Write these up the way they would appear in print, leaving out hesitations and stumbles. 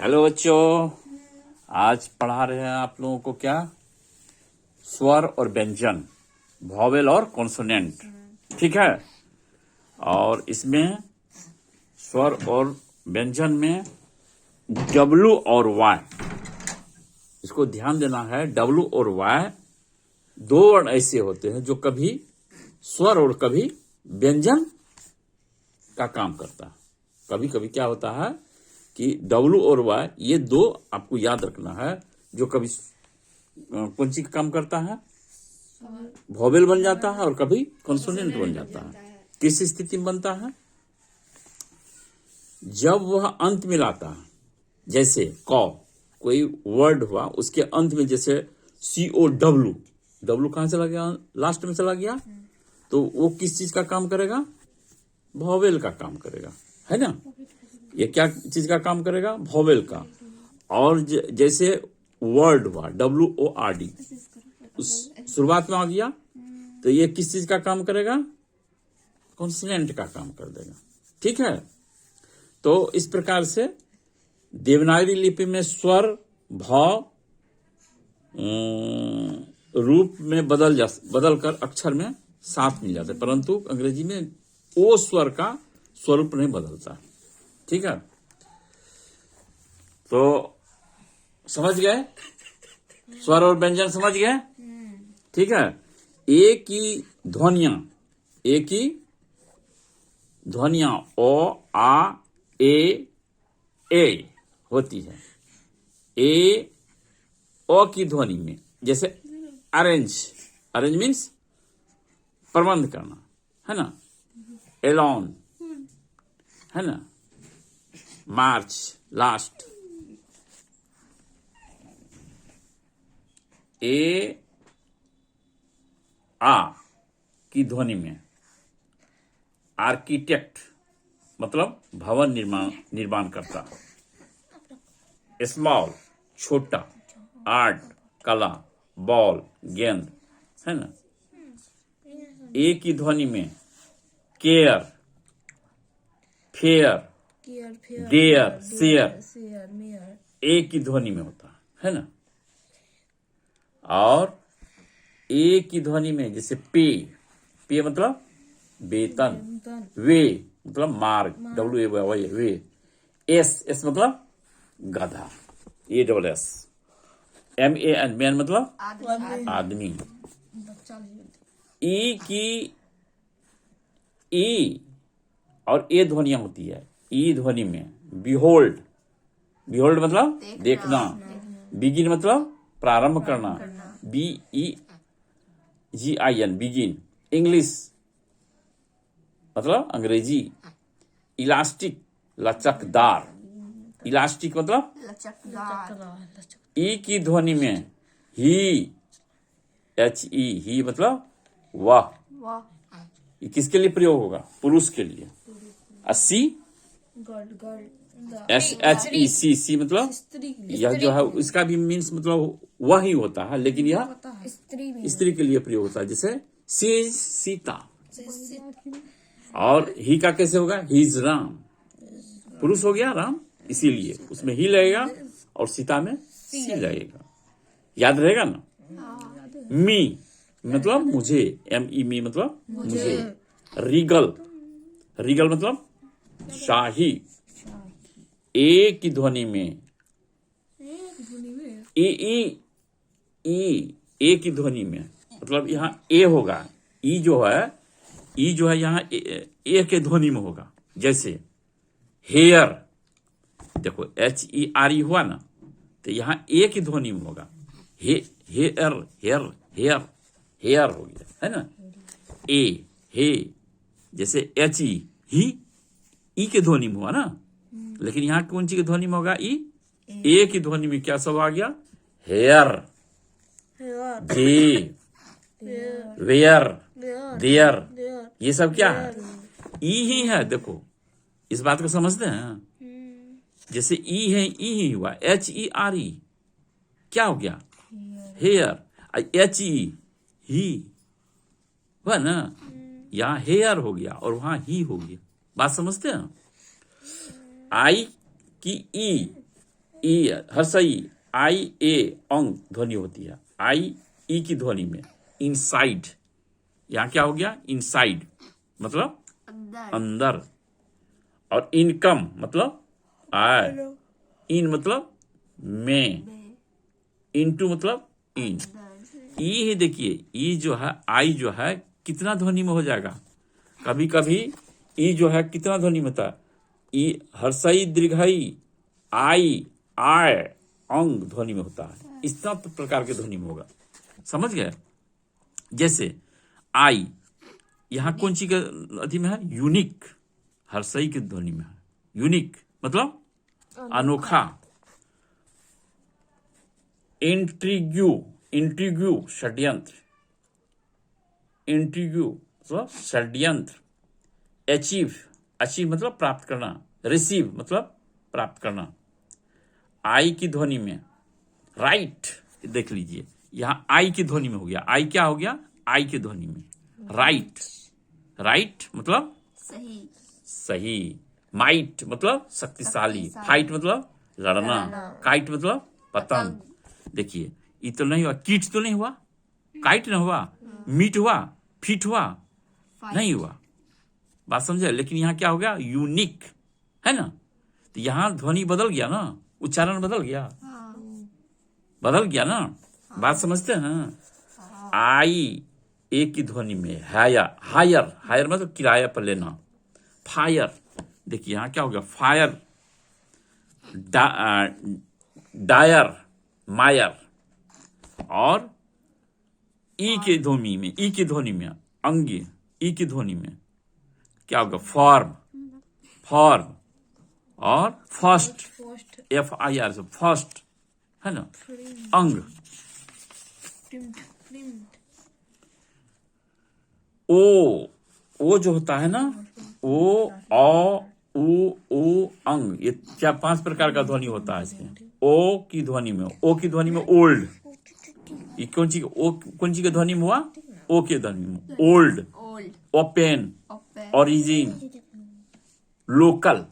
Hello बच्चों, आज पढ़ा रहे हैं आप लोगों को क्या, स्वर और व्यंजन, वॉवेल और कॉन्सोनेंट। ठीक है। और इसमें स्वर और व्यंजन में डब्लू और वाई, इसको ध्यान देना है। डब्लू और वाई दो वर्ड ऐसे होते हैं जो कभी स्वर और कभी व्यंजन का काम करता है। कभी कभी क्या होता है कि डब्लू और वाई, ये दो आपको याद रखना है, जो कभी कौन सी का काम करता है, वॉवेल बन जाता है, और कभी कॉन्सोनेंट बन जाता है। किस स्थिति में बनता है? जब वह अंत में लाता है। जैसे कौ, कोई वर्ड हुआ, उसके अंत में जैसे COW, डब्लू कहां चला गया? लास्ट में चला गया। तो वो किस चीज का काम करेगा? वॉवेल का काम करेगा, है ना। ये क्या चीज का काम करेगा? वॉवेल का। और जैसे वर्ड हुआ WORD, उस शुरुआत में आ गया, तो ये किस चीज का काम करेगा? कॉन्सोनेंट का काम कर देगा। ठीक है। तो इस प्रकार से देवनागरी लिपि में स्वर भाव रूप में बदल कर अक्षर में साथ मिल जाते, परंतु अंग्रेजी में ओ स्वर का स्वरूप नहीं बदलता। ठीक है। तो समझ गए? स्वर और व्यंजन समझ गए? ठीक है। एक ही ध्वनियां ओ आ ए होती है। ए ओ की ध्वनि में, जैसे अरेंज मीन्स प्रबंध करना, है ना। एलोन, है ना। मार्च, लास्ट। ए आ की ध्वनि में आर्किटेक्ट मतलब भवन निर्माण करता। स्मॉल छोटा, आर्ट कला, बॉल गेंद, है ना। ए की ध्वनि में केयर, फेयर, देयर, शेयर, ए की ध्वनि में होता है ना। और ए की ध्वनि में जैसे पे मतलब वेतन, वे मतलब मार्ग, WAY, वे। एस मतलब गधा, ASS। MAN, मैन मतलब आदमी। ई और ए ध्वनियां होती है। ई ध्वनि में बिहोल्ड मतलब देखना। बिगिन मतलब प्रारंभ करना, BEGIN, बिगिन। इंग्लिश मतलब अंग्रेजी। इलास्टिक लचकदार, इलास्टिक मतलब ई की ध्वनि में HE ही मतलब वह। ये किसके लिए प्रयोग होगा? पुरुष के लिए। SHEC मतलब यह जो है, इसका भी मीन्स मतलब वह ही होता है, लेकिन यह स्त्री के लिए प्रयोग होता है। जैसे सीता। और ही का कैसे होगा? ही इज राम, पुरुष हो गया राम, इसीलिए उसमें ही लगेगा और सीता में सी लगेगा। याद रहेगा ना। मी मतलब मुझे, MEE मतलब मुझे। रीगल मतलब शाही। ए की ध्वनि में ए की ध्वनि में मतलब यहाँ ए होगा। ई जो है यहाँ ए के ध्वनि में होगा। जैसे हेयर, देखो HERE हुआ ना, तो यहाँ ए की ध्वनि में होगा। हेयर हो गया, है ना। हे जैसे HE ही, ई के ध्वनि में हुआ ना, लेकिन यहाँ कौन सी की ध्वनि में होगा? ई। ए की ध्वनि में क्या सब आ गया? हेयर, दे, वेयर, देयर, ये सब क्या है? ई ही है। देखो इस बात को समझते हैं। जैसे ई है, ई ही हुआ। HERE क्या हो गया? हेयर। HE ही हुआ ना, यहाँ हेयर हो गया और वहां ही हो गया। बात समझते हैं? आई की ई ई हर्षई आई ए अंग ध्वनि होती है। आई ई की ध्वनि में इनसाइड, यहां क्या हो गया? इनसाइड मतलब अंदर। और इनकम मतलब आय, इन मतलब में, इनटू मतलब इन। ई ही देखिए, ई जो है, आई जो है कितना ध्वनि में हो जाएगा? कभी कभी ई जो है कितना ध्वनि में होता है? ई हर्षई दीर्घई आई आय अंग ध्वनि में होता है। इस प्रकार के ध्वनि में होगा, समझ गए? जैसे आई यहां कौन सी के अति में है? यूनिक, हर्षई की ध्वनि में है। यूनिक मतलब अनोखा। इंट्रिग्यू, इंट्रिग्यू षड्यंत्र, इंट्रिग्यू मतलब षड्यंत्र। अचीव, अचीव मतलब प्राप्त करना। रिसीव मतलब प्राप्त करना। आई की ध्वनि में राइट, देख लीजिए यहां आई की ध्वनि में हो गया। आई क्या हो गया? आई की ध्वनि में राइट। राइट मतलब सही। सही। माइट मतलब शक्तिशाली। फाइट मतलब लड़ना। काइट मतलब पतंग। देखिए ये तो नहीं हुआ, कीट तो नहीं हुआ, काइट नहीं हुआ, मीट हुआ, फीट हुआ, नहीं हुआ, बात समझे? लेकिन यहाँ क्या हो गया? यूनिक, है ना? तो यहाँ ध्वनि बदल गया ना, उच्चारण बदल गया, बदल गया ना। बात समझते हैं? आई ए की ध्वनि में हायर, हायर, हायर मतलब किराया पर लेना। फायर, देखिए यहां क्या हो गया? फायर। डायर, मायर। और ई की ध्वनि में, ई की ध्वनि में अंगी, ई की ध्वनि में क्या होगा? Form, form. और फर्स्ट, एफ आई आर से फर्स्ट, है ना? अंग। ओ जो होता है ना, ओ औ उ अंग, ये क्या 5 प्रकार का ध्वनि होता है इसमें। ओ की ध्वनि में, ओ की ध्वनि में ओल्ड, ये कौन सी, ओ कौन सी की ध्वनि में हुआ? ओ की ध्वनि में ओल्ड। ओपन, ओरिजिन, लोकल,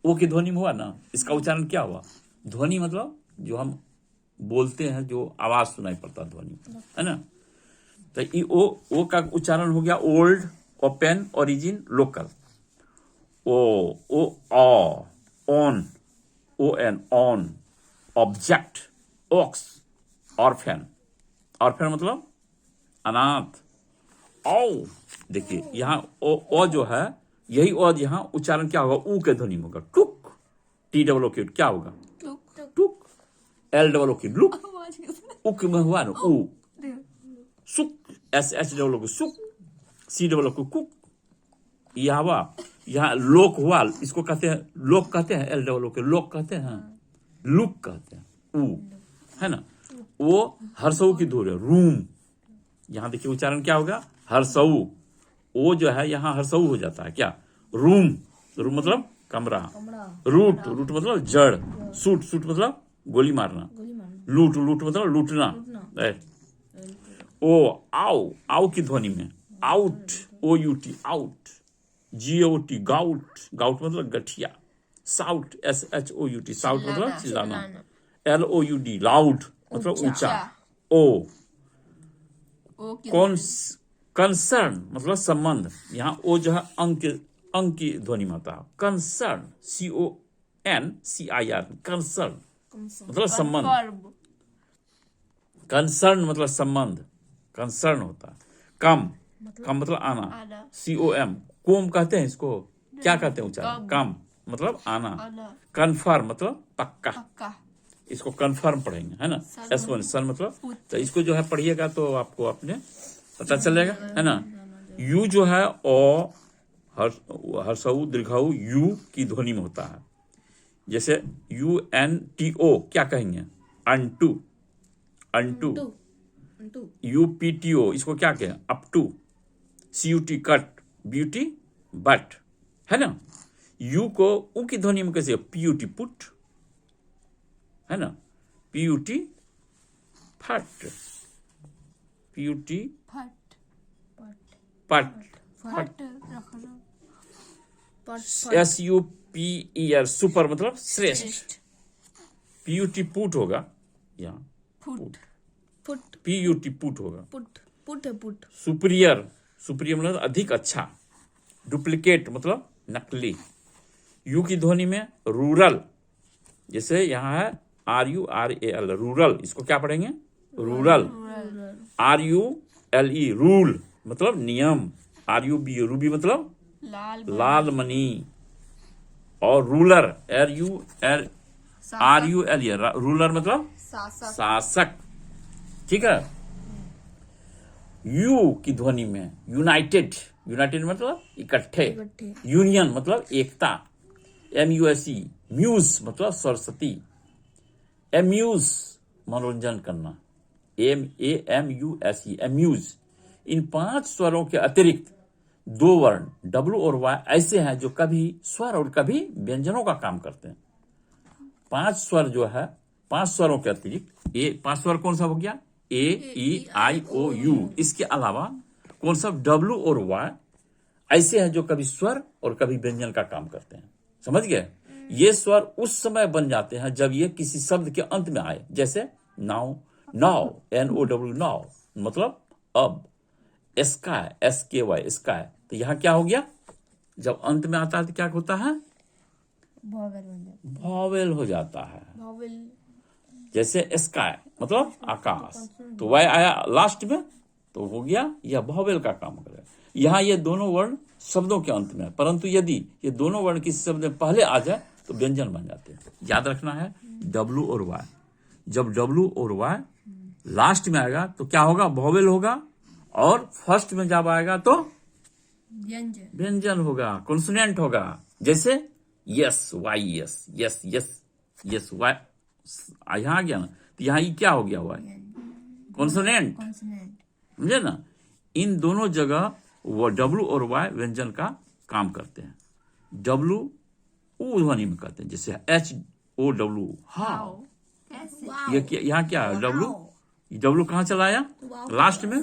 ओ की ध्वनि में हुआ ना। इसका उच्चारण क्या हुआ? ध्वनि मतलब जो हम बोलते हैं, जो आवाज सुनाई पड़ता ध्वनि, है ना? तो ई ओ का उच्चारण हो गया old, open, origin, local. O on, O N on. Object, ox, orphan, orphan मतलब अनाथ। औ, देखिए यहां ओ जो है, यही ओ यहां उच्चारण क्या होगा? ऊ के ध्वनि में होगा। टुक, टी डबल ओ के क्या होगा? टुक। एल डबल ओ के लुक, उक में हुआ ना ऊ। सुक, एस एच डबल ओ के सुक, सी डबल ओ के कुक। यह हुआ, यहाँ लोक हुआ, इसको कहते हैं लोक, कहते हैं एल डबल ओ के लोक कहते हैं, लुक कहते हैं, ऊ, है ना? वो हर्षऊ की धुन है। रूम, यहां देखिए उच्चारण क्या होगा? हर्षऊ। ओ जो है यहाँ हर्षऊ हो जाता है क्या? रूम, रूम मतलब कमरा। रूट, रूट मतलब जड़। सूट, सूट मतलब गोली मारना। लूट, लूट मतलब लूटना। ओ आओ, आओ की ध्वनि में out, O U T out. GOT gout, gout मतलब गठिया। साउट, SHOUT साउट मतलब चिल्लाना। LOUD लाउड मतलब ऊंचा। ओ कंसर्न मतलब संबंध, यहाँ ओ जो है अंक की ध्वनि में होता है। कंसर्न, CONCIR, कंसर्न मतलब संबंध। कंसर्न मतलब संबंध, कंसर्न होता है। कम, कम मतलब आना। COM, कोम कहते हैं इसको, क्या कहते हैं उच्चारण? कम मतलब आना। कन्फर्म मतलब पक्का, इसको कन्फर्म पढ़ेंगे, है ना? S1 सन मतलब, तो इसको जो है पढ़िएगा तो आपको अपने पता चलेगा, है ना? यू जो है ओ हर्षऊ दीर्घऊ यू की ध्वनि में होता है। जैसे UNTO क्या कहेंगे? Unto, unto. UPTO इसको क्या कहें? Up to. CUT cut, beauty but, है ना? यू को ऊ की ध्वनि में कैसे? PUT पुट, है ना? PUT फट, PUT पट, SUPER सुपर मतलब श्रेष्ठ, PUT पुट होगा यहाँ, फुट फुट PUT पुट होगा। पुट पुट है पुट। सुपीरियर, सुपीरियर मतलब अधिक अच्छा। डुप्लीकेट मतलब नकली। यू की ध्वनि में रूरल, जैसे यहाँ है RURAL रूरल, इसको क्या पढ़ेंगे? रूरल। RULE रूल मतलब नियम। RUB रूबी मतलब लाल लाल मणि। और रूलर RULE रूलर मतलब सासा शासक। ठीक है। यू की ध्वनि में यूनाइटेड, यूनाइटेड मतलब इकट्ठे। इकट्ठे। यूनियन मतलब एकता। MUSE म्यूज मतलब सरस्वती। एम्यूज मनोरंजन करना। AMUSE amuse. इन 5 स्वरों के अतिरिक्त 2 वर्ण W और Y ऐसे हैं जो कभी स्वर और कभी व्यंजनों का काम करते हैं। 5 स्वर जो है, 5 स्वरों के अतिरिक्त 5 स्वर कौन सा हो गया? AEIOU। इसके अलावा कौन सा? W और Y ऐसे हैं जो कभी स्वर और कभी व्यंजन का काम करते हैं। समझ गए? ये स्वर उस समय बन जाते हैं जब ये किसी शब्द के अंत में आए, जैसे नाउ, नाउ NOW नाउ मतलब अब। स्काई SKY स्काई, तो यहां क्या हो गया? जब अंत में आता है तो क्या होता है? वॉवेल हो जाता है। जैसे स्काई मतलब आकाश, तो वाई आया लास्ट में तो हो गया, यह वॉवेल का काम करेगा। यहाँ ये दोनों वर्ण शब्दों के अंत में है, परंतु यदि ये दोनों वर्ण किसी शब्द में पहले आ जाए तो व्यंजन बन जाते हैं। याद रखना है W और Y। जब W और Y लास्ट में आएगा तो क्या होगा? वॉवेल होगा। और फर्स्ट में जब आएगा तो व्यंजन होगा, कॉन्सोनेंट होगा। जैसे yes YES, yes yes yes Y, यहाँ आ गया ना, तो यहाँ क्या हो गया? Y consonant. समझे ना? इन दोनों जगह वो W और Y व्यंजन का काम करते हैं। W ऊ ध्वनि में करते हैं, जैसे HOW हाउ। ये यहाँ क्या है? W कहाँ चला आया? लास्ट में,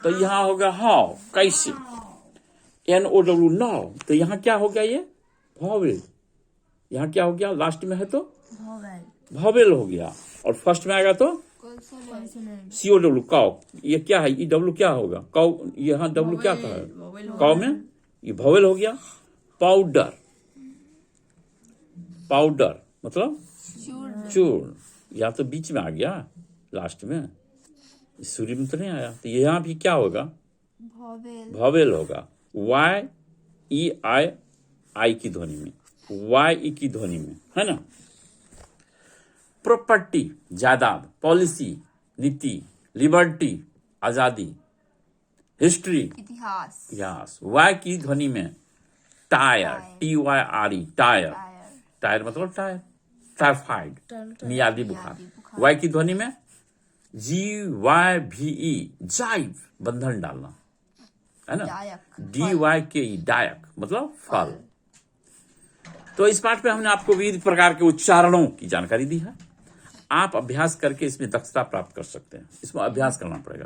तो यहाँ होगा हाउ, कैसे। NOW नाउ, तो यहाँ क्या हो गया? ये वॉवेल। यहाँ क्या हो गया? लास्ट में है तो वॉवेल हो गया। और फर्स्ट में आएगा तो COW काउ। ये क्या है? EW क्या होगा? काउ। यहाँ W क्या था? काउ में ये वॉवेल हो गया। पाउडर, पाउडर मतलब चूर्ण, या तो बीच में आ गया लास्ट में, सूर्य में तो नहीं आया, तो यहाँ भी क्या होगा? वॉवेल होगा। YEI की ध्वनि में, YE की ध्वनि में, है ना? प्रॉपर्टी जायदाद, पॉलिसी नीति, लिबर्टी आजादी, हिस्ट्री इतिहास। Y की ध्वनि में टायर, TYRE टायर, टायर मतलब टायर, टाइफाइड मियादी बुखार। Y की ध्वनि में GYVE जाइव बंधन डालना, है ना? DYKE डायक मतलब फल। तो इस पाठ में हमने आपको विविध प्रकार के उच्चारणों की जानकारी दी है। आप अभ्यास करके इसमें दक्षता प्राप्त कर सकते हैं। इसमें अभ्यास करना पड़ेगा।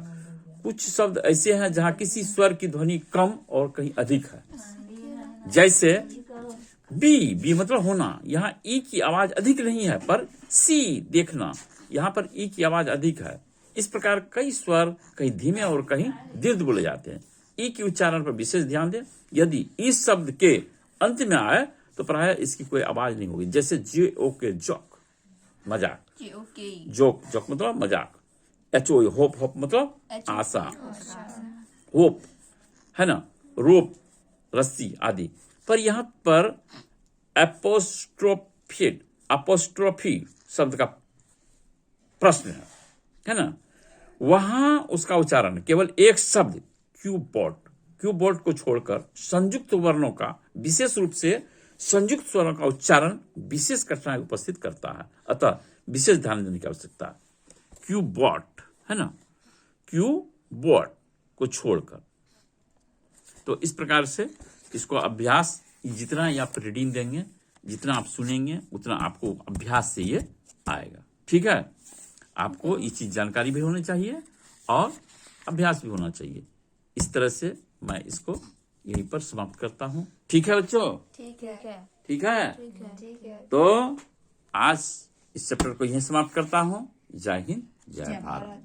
कुछ शब्द ऐसे हैं जहां किसी स्वर की ध्वनि कम और कहीं अधिक है, जैसे बी मतलब होना। यहाँ ई की आवाज अधिक नहीं है, पर सी देखना, यहाँ पर ई की आवाज अधिक है। इस प्रकार कई स्वर कहीं धीमे और कहीं दीर्घ बोले जाते हैं। ई की उच्चारण पर विशेष ध्यान दें। यदि इस शब्द के अंत में आए तो प्रायः इसकी कोई आवाज नहीं होगी, जैसे JOK जोक मजाक, जोक जोक मतलब मजाक। HO होप, होप मतलब आशा, होप, है ना? रोप रस्सी आदि। पर यहाँ पर अपोस्ट्रोफी शब्द का प्रश्न है ना? वहां उसका उच्चारण केवल एक शब्द क्यूबोर्ड को छोड़कर संयुक्त वर्णों का, विशेष रूप से संयुक्त स्वरों का उच्चारण विशेष कठिनाई उपस्थित करता है। अतः विशेष ध्यान देने की आवश्यकता है। क्यूबोर्ड, है ना? क्यूबोर्ड को छोड़कर। तो इस प्रकार से इसको अभ्यास, जितना ही आप रीडिंग देंगे, जितना आप सुनेंगे, उतना आपको अभ्यास से ये आएगा। ठीक है? आपको ये चीज जानकारी भी होनी चाहिए और अभ्यास भी होना चाहिए। इस तरह से मैं इसको यहीं पर समाप्त करता हूँ। ठीक है बच्चों? ठीक है। ठीक है। तो आज इस चैप्टर को यहीं समाप्त करता हूं। जय हिंद, जय जय भारत। भारत।